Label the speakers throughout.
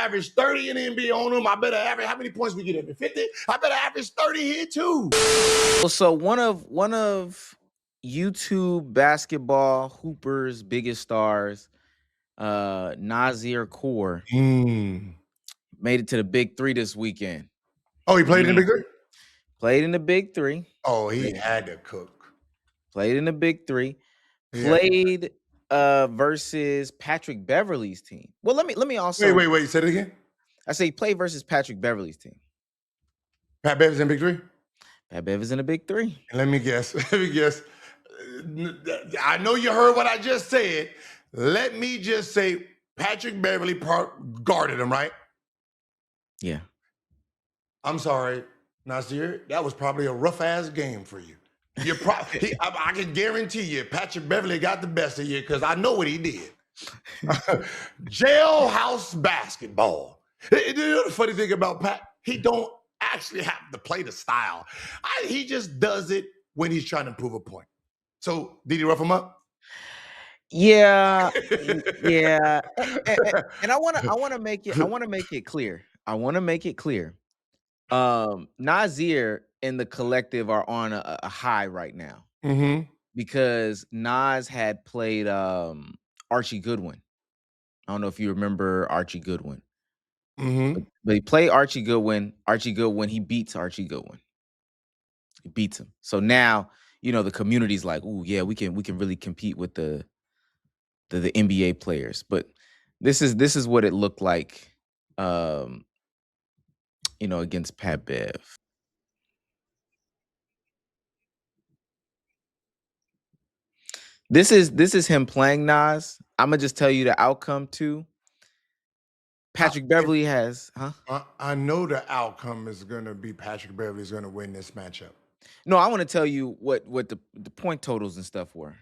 Speaker 1: average 30 in the NBA on him. I better average, how many points we get every 50? I better average 30 here too.
Speaker 2: So one of YouTube basketball hoopers' biggest stars, Nazir Kaur, made it to the Big Three this weekend.
Speaker 1: Oh, he played in the Big Three?
Speaker 2: Played in the Big Three.
Speaker 1: Oh, he had to cook.
Speaker 2: Played in the Big Three. Played versus Patrick Beverley's team. Well, let me also
Speaker 1: wait. Say it again.
Speaker 2: I say he played versus Patrick Beverley's team.
Speaker 1: Pat Bev is in Big Three?
Speaker 2: Pat Bev is in the Big Three.
Speaker 1: And let me guess. I know you heard what I just said. Let me just say Patrick Beverley guarded him, right?
Speaker 2: Yeah.
Speaker 1: I'm sorry, Nasir. That was probably a rough-ass game for you. I can guarantee you Patrick Beverley got the best of you because I know what he did. Jailhouse basketball. You know the funny thing about Pat? He don't actually have to play the style. He just does it when he's trying to prove a point. So did he rough him up?
Speaker 2: Yeah. And I want to make it clear. Nazir and the collective are on a high right now. Because Nas had played Archie Goodwin. I don't know if you remember Archie Goodwin. But he played Archie Goodwin. He beats Archie Goodwin. He beats him. So now, the community's like, "Ooh, yeah, we can really compete with the NBA players." But this is what it looked like, against Pat Bev. This is him playing Nas. I'm gonna just tell you the outcome too. Patrick Beverley has,
Speaker 1: I know the outcome is gonna be Patrick Beverley's gonna win this matchup.
Speaker 2: No, I want to tell you what the point totals and stuff were.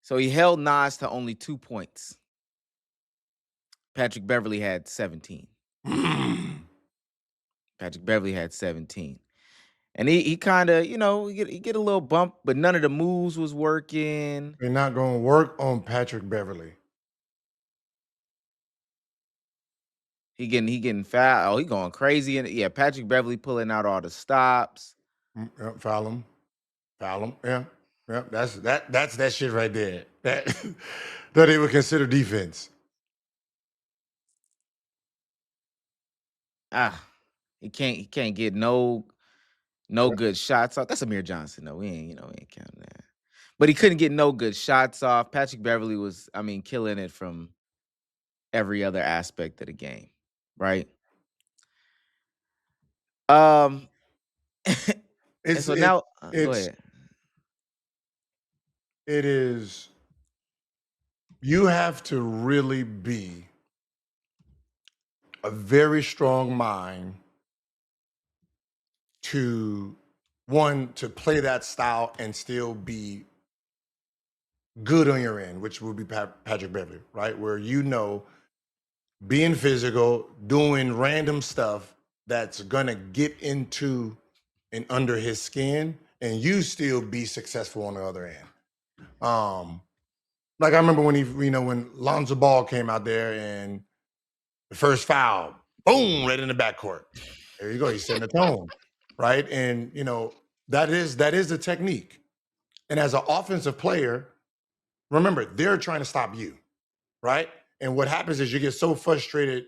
Speaker 2: So he held Nas to only 2 points. Patrick Beverley had 17. Patrick Beverley had 17. And he kind of, he get a little bump, but none of the moves was working.
Speaker 1: They're not going to work on Patrick Beverley.
Speaker 2: He getting foul. Oh, he going crazy. And yeah, Patrick Beverley pulling out all the stops.
Speaker 1: Foul him. Yeah. That's that shit right there. That they would consider defense.
Speaker 2: He can't get no good shots off. That's Amir Johnson, though. We ain't counting that. But he couldn't get no good shots off. Patrick Beverley was, killing it from every other aspect of the game, right? Go ahead.
Speaker 1: It is. You have to really be a very strong mind to play that style and still be good on your end, which would be Patrick Beverley, right? Where being physical, doing random stuff that's gonna get into and under his skin, and you still be successful on the other end. Like I remember when Lonzo Ball came out there and the first foul, boom, right in the backcourt. There you go. He's setting the tone, right? And that is the technique. And as an offensive player, remember they're trying to stop you, right? And what happens is you get so frustrated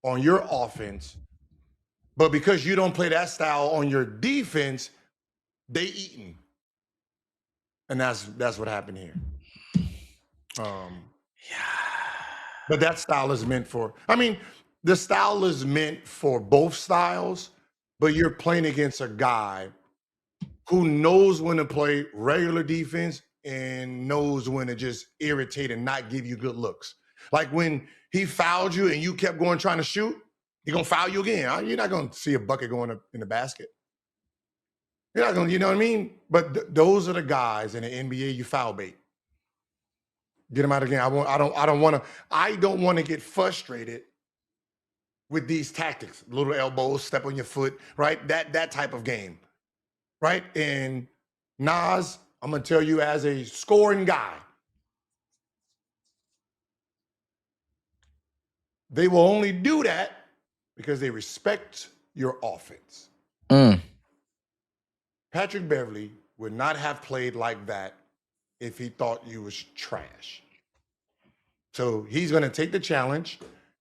Speaker 1: on your offense, but because you don't play that style on your defense, they eating. And that's what happened here. But that style is meant for, the style is meant for both styles, but you're playing against a guy who knows when to play regular defense and knows when to just irritate and not give you good looks. Like when he fouled you and you kept going trying to shoot, he's going to foul you again. You're not going to see a bucket going up in the basket. You're not going to, you know what I mean? But those are the guys in the NBA you foul bait. Get them out again. I don't want to get frustrated with these tactics. Little elbows, step on your foot, right? That type of game, right? And Nas, I'm gonna tell you as a scoring guy, They will only do that because they respect your offense. Patrick Beverley would not have played like that if he thought you was trash. So he's going to take the challenge,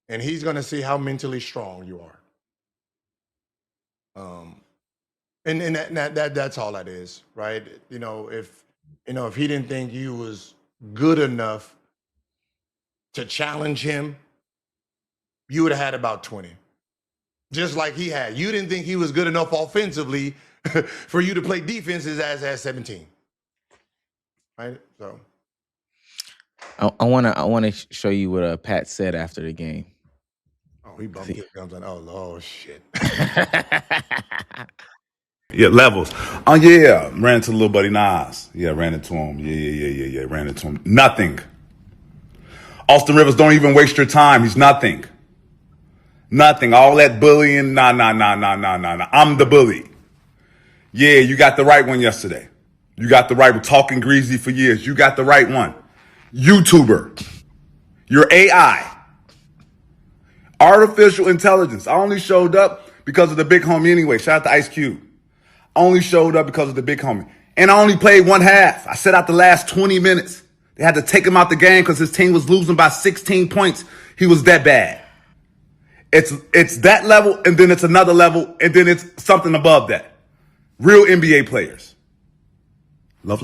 Speaker 1: and he's going to see how mentally strong you are. And that's all that is, right? If he didn't think you was good enough to challenge him, you would have had about 20. Just like he had. You didn't think he was good enough offensively for you to play defense his ass at 17. Right? So
Speaker 2: I wanna show you what Pat said after the game.
Speaker 1: Oh, he bumped his gums on. Oh shit.
Speaker 3: Yeah, levels. Oh yeah, ran into little buddy Nas. Yeah, ran into him. Yeah. Ran into him. Nothing. Austin Rivers, don't even waste your time. He's nothing. Nothing. All that bullying. Nah. I'm the bully. Yeah, you got the right one yesterday. You got the right one. Talking greasy for years. You got the right one. YouTuber. You're AI. Artificial intelligence. I only showed up because of the big homie anyway. Shout out to Ice Cube. Only showed up because of the big homie. And I only played one half. I set out the last 20 minutes. They had to take him out the game because his team was losing by 16 points. He was that bad. It's that level, and then it's another level, and then it's something above that. Real NBA players. Love.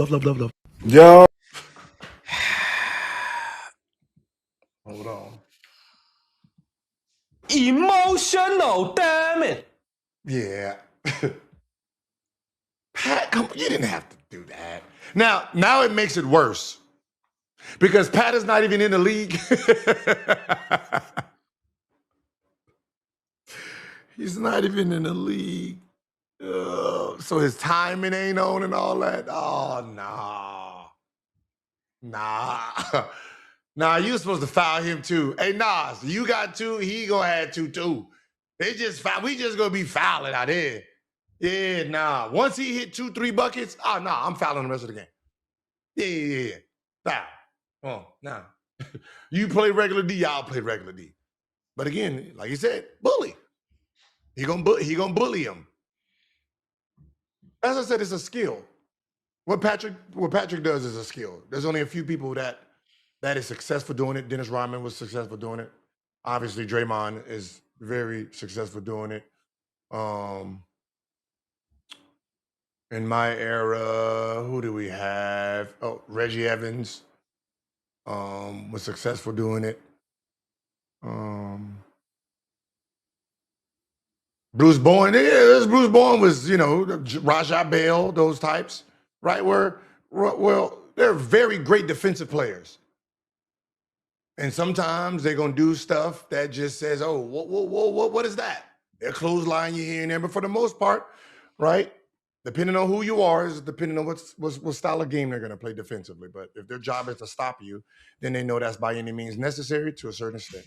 Speaker 3: Yo.
Speaker 1: Hold on.
Speaker 4: Emotional, damn it.
Speaker 1: Yeah. Pat, you didn't have to do that. Now it makes it worse. Because Pat is not even in the league. He's not even in the league. So his timing ain't on and all that. Oh, nah. Nah, you supposed to foul him too. Hey, Nas, you got two, he gonna have two too. We just gonna be fouling out here. Yeah, nah. Once he hit 2-3 buckets, I'm fouling the rest of the game. Yeah. Foul. Oh, nah. You play regular D, I'll play regular D. But again, like you said, bully. He gonna bully him. As I said, it's a skill. What Patrick does is a skill. There's only a few people that is successful doing it. Dennis Rodman was successful doing it. Obviously, Draymond is very successful doing it. In my era, who do we have? Oh, Reggie Evans was successful doing it. Bruce Bowen, Bruce Bowen was, Rajah Bell, those types, right? Well, they're very great defensive players. And sometimes they're going to do stuff that just says, oh, what is that? They'll clothesline you here and there. But for the most part, right, depending on who you are, is depending on what style of game they're going to play defensively. But if their job is to stop you, then they know that's by any means necessary to a certain extent.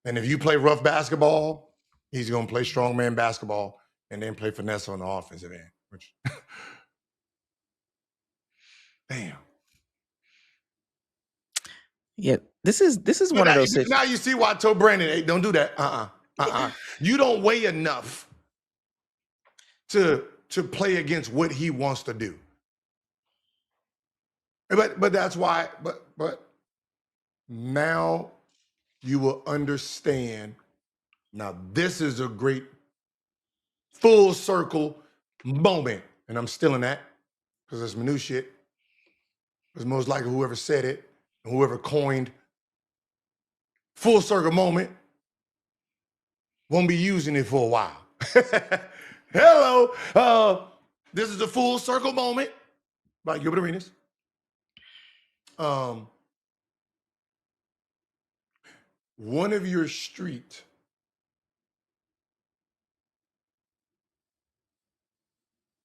Speaker 1: And if you play rough basketball, he's going to play strongman basketball and then play finesse on the offensive end. Which, damn.
Speaker 2: Yeah, this is one of those.
Speaker 1: Now you see why I told Brandon, hey, don't do that. You don't weigh enough to play against what he wants to do. But that's why. But now you will understand. Now this is a great full circle moment, and I'm stealing that because it's my new shit. Because most likely whoever said it and whoever coined full circle moment won't be using it for a while. Hello. This is a full circle moment by Gilbert Arenas. One of your street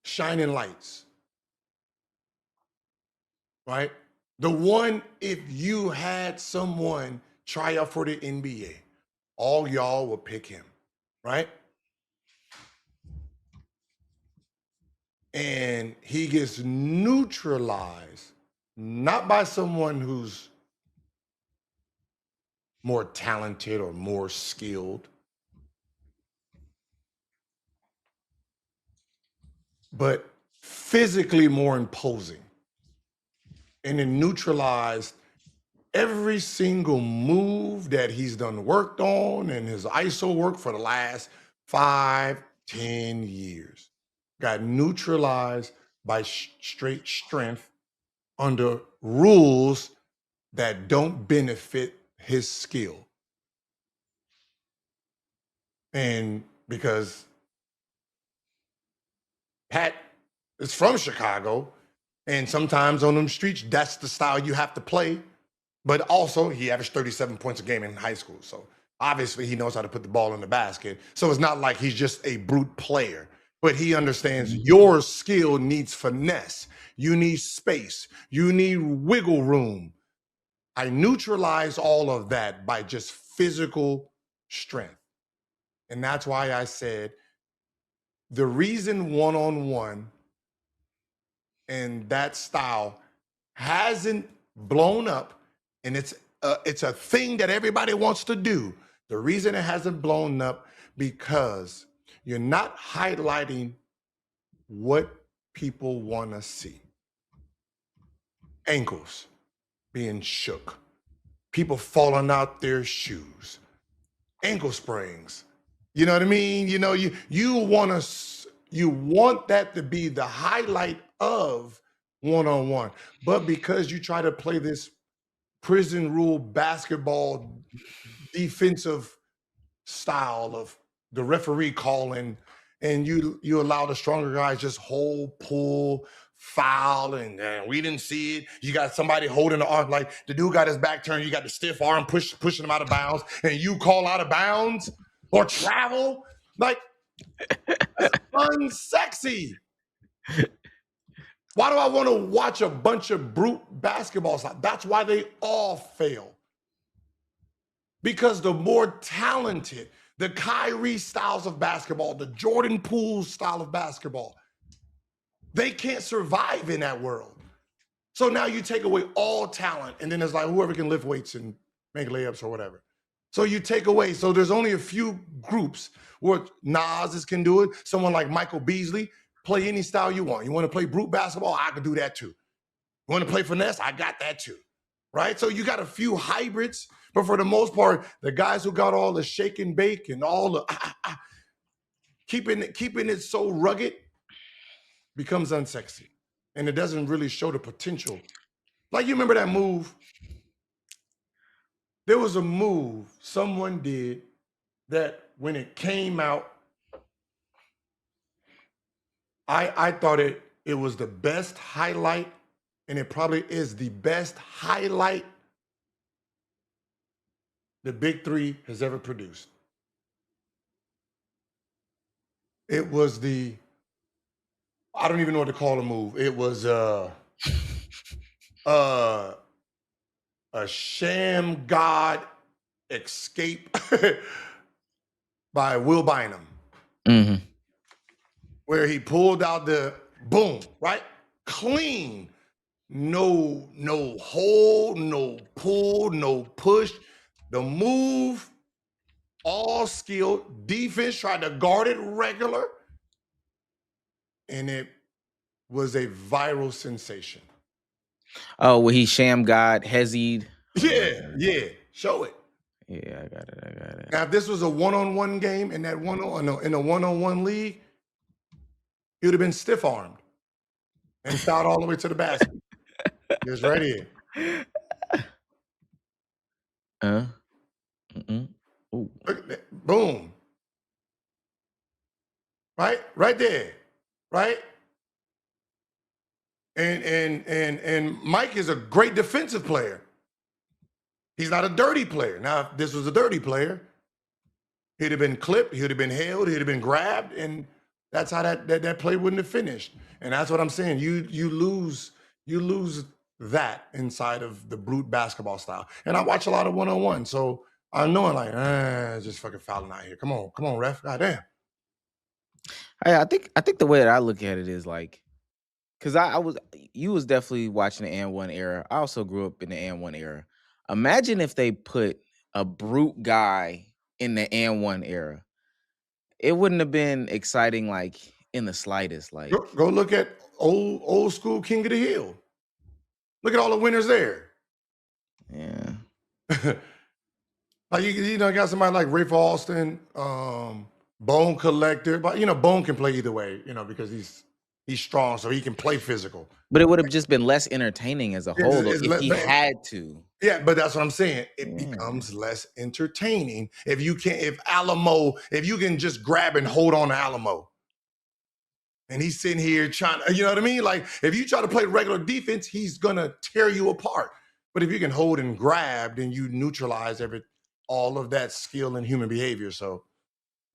Speaker 1: shining lights, right? The one, if you had someone try out for the NBA, all y'all will pick him, right? And he gets neutralized, not by someone who's more talented or more skilled. But physically more imposing. And it neutralized every single move that he's done worked on and his ISO work for the last 5, 10 years. Got neutralized by straight strength under rules that don't benefit his skill. And because Pat is from Chicago, and sometimes on them streets, that's the style you have to play. But also, he averaged 37 points a game in high school. So obviously, he knows how to put the ball in the basket. So it's not like he's just a brute player, but he understands your skill needs finesse. You need space. You need wiggle room. I neutralize all of that by just physical strength. And that's why I said the reason one-on-one and that style hasn't blown up, and it's a thing that everybody wants to do. The reason it hasn't blown up because you're not highlighting what people want to see. Ankles being shook, people falling out their shoes, ankle springs. You know what I mean? You know, you want that to be the highlight of one-on-one. But because you try to play this prison rule basketball defensive style of the referee calling, and you allow the stronger guys just hold, pull, foul, and we didn't see it. You got somebody holding the arm, like the dude got his back turned, you got the stiff arm pushing him out of bounds, and you call out of bounds or travel. Like, that's unsexy. Why do I want to watch a bunch of brute basketball style? That's why they all fail. Because the more talented, the Kyrie styles of basketball, the Jordan Poole style of basketball, they can't survive in that world. So now you take away all talent, and then it's like whoever can lift weights and make layups or whatever. So you take away, so there's only a few groups where Nas can do it. Someone like Michael Beasley, play any style you want. You want to play brute basketball? I can do that too. You want to play finesse? I got that too. Right? So you got a few hybrids, but for the most part, the guys who got all the shake and bake and all the keeping it so rugged becomes unsexy. And it doesn't really show the potential. Like, you remember that move? There was a move someone did that when it came out, I thought it was the best highlight, and it probably is the best highlight the Big Three has ever produced. It was I don't even know what to call the move. It was a sham god escape by Will Bynum.
Speaker 2: Mm-hmm.
Speaker 1: Where he pulled out the boom, right? Clean. No hold, no pull, no push. The move, all skill. Defense tried to guard it regular. And it was a viral sensation.
Speaker 2: Oh, well, he sham god Hezid.
Speaker 1: Yeah. Show it.
Speaker 2: Yeah, I got it.
Speaker 1: Now, if this was a one-on-one game in a one-on-one league, he would have been stiff-armed and fouled all the way to the basket. Just right here.
Speaker 2: Ooh.
Speaker 1: Boom. Right there. Right? And Mike is a great defensive player. He's not a dirty player. Now, if this was a dirty player, he'd have been clipped, he'd have been held, he'd have been grabbed, and that's how that play wouldn't have finished. And that's what I'm saying. You lose that inside of the brute basketball style. And I watch a lot of one-on-one, so I'm knowing like, just fucking fouling out here. Come on, ref. Goddamn.
Speaker 2: I think the way that I look at it is like, because you was definitely watching the and one era. I also grew up in the and one era. Imagine if they put a brute guy in the and 1 era, it wouldn't have been exciting like in the slightest. Like,
Speaker 1: Go look at old school King of the Hill. Look at all the winners there.
Speaker 2: yeah.
Speaker 1: Like you know, got somebody like Rafe Alston, Bone Collector, but you know, Bone can play either way, you know, because he's strong, so he can play physical.
Speaker 2: But it would have just been less entertaining as a whole though, if he had to.
Speaker 1: Yeah, but that's what I'm saying. It becomes less entertaining if you can just grab and hold on to Alamo. And he's sitting here trying to, you know what I mean? Like, if you try to play regular defense, he's gonna tear you apart. But if you can hold and grab, then you neutralize all of that skill and human behavior. So,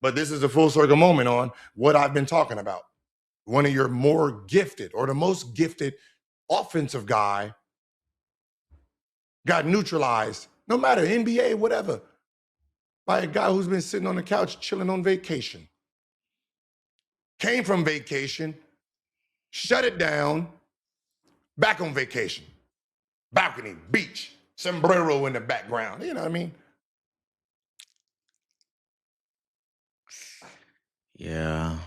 Speaker 1: but this is a full circle moment on what I've been talking about. One of your more gifted or the most gifted offensive guy got neutralized, no matter NBA, whatever, by a guy who's been sitting on the couch chilling on vacation. Came from vacation, shut it down, back on vacation. Balcony, beach, sombrero in the background. You know what I mean?
Speaker 2: Yeah.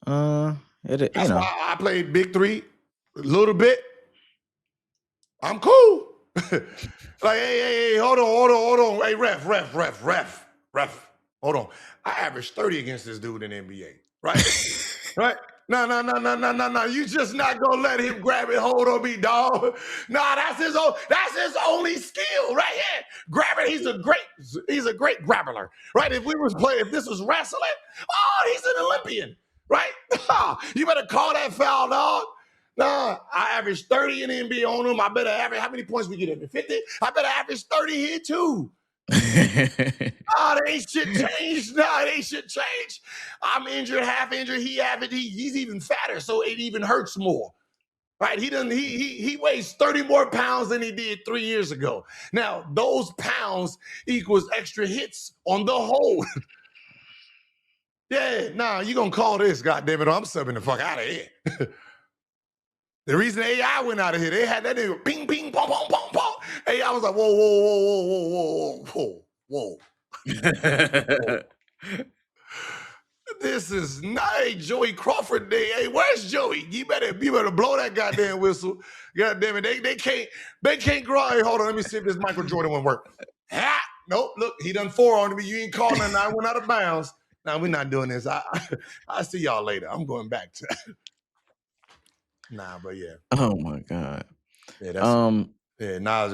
Speaker 1: That's why I played Big Three a little bit. I'm cool. Like, hey, hold on. Hey, ref. Hold on. I averaged 30 against this dude in the NBA, right? Right? No. You just not gonna let him grab and hold on me, dog. Nah, that's his only skill right here. Grabbing, he's a great grappler, right? If this was wrestling, oh, he's an Olympian, right? You better call that foul, dog. Nah, I averaged 30 in the NBA on him. I better average, how many points we get in? 50? I better average 30 here too. That ain't shit changed. I'm injured, half injured. He's even fatter, so it even hurts more. Right? He weighs 30 more pounds than he did 3 years ago. Now, those pounds equals extra hits on the whole. Yeah, nah, you gonna call this, goddammit, or I'm subbing the fuck out of here. The reason AI went out of here, they had that nigga ping, ping, pong, pong, pong, pong. AI was like, whoa. This is not a Joey Crawford day. Hey, where's Joey? You better blow that goddamn whistle. God damn it. They can't grow. Hey, hold on. Let me see if this Michael Jordan one work. Nope. Look, he done 4 on me. You ain't calling nothing. I went out of bounds. Now we're not doing this. I'll see y'all later. I'm going back to but yeah.
Speaker 2: Oh my God.
Speaker 1: Yeah, Nas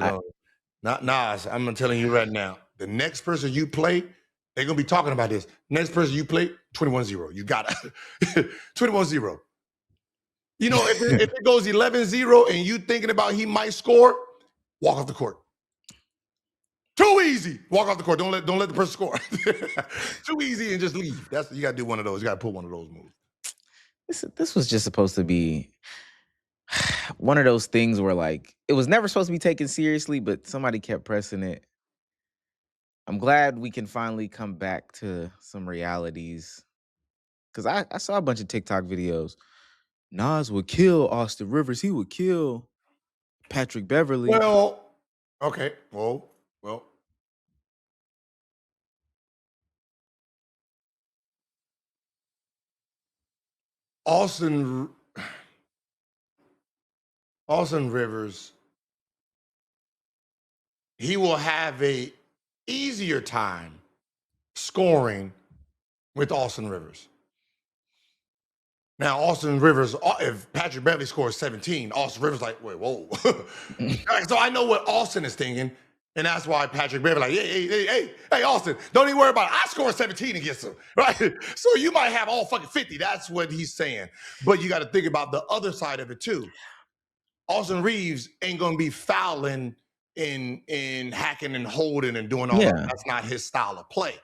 Speaker 1: Nas, I'm telling you right now, the next person you play, they're gonna be talking about this. Next person you play, 21-0. You got it. 21-0. You know, if it goes 11-0 and you thinking about he might score, walk off the court. Too easy. Walk off the court. Don't let the person score. Too easy and just leave. You gotta do one of those. You gotta pull one of those moves.
Speaker 2: This was just supposed to be one of those things where, like, it was never supposed to be taken seriously, but somebody kept pressing it. I'm glad we can finally come back to some realities. Because I saw a bunch of TikTok videos. Nas would kill Austin Rivers. He would kill Patrick Beverly.
Speaker 1: Well, okay. Well. Austin Rivers, he will have a easier time scoring with Austin Rivers. Now, Austin Rivers, if Patrick Beverly scores 17, Austin Rivers like, wait, whoa. So I know what Austin is thinking, and that's why Patrick Beverly like, hey, Austin, don't even worry about it. I scored 17 against him, right? So you might have all fucking 50. That's what he's saying. But you got to think about the other side of it too. Austin Reeves ain't going to be fouling and hacking and holding and doing all that. That's not his style of play.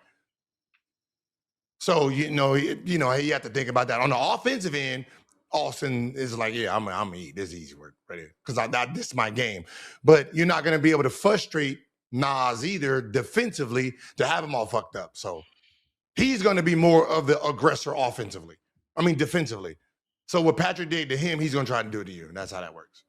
Speaker 1: So, you have to think about that. On the offensive end, Austin is like, yeah, I'm going to eat. This is easy work right here because this is my game. But you're not going to be able to frustrate Nas either defensively to have him all fucked up. So he's going to be more of the aggressor defensively. So what Patrick did to him, he's going to try to do it to you. And that's how that works.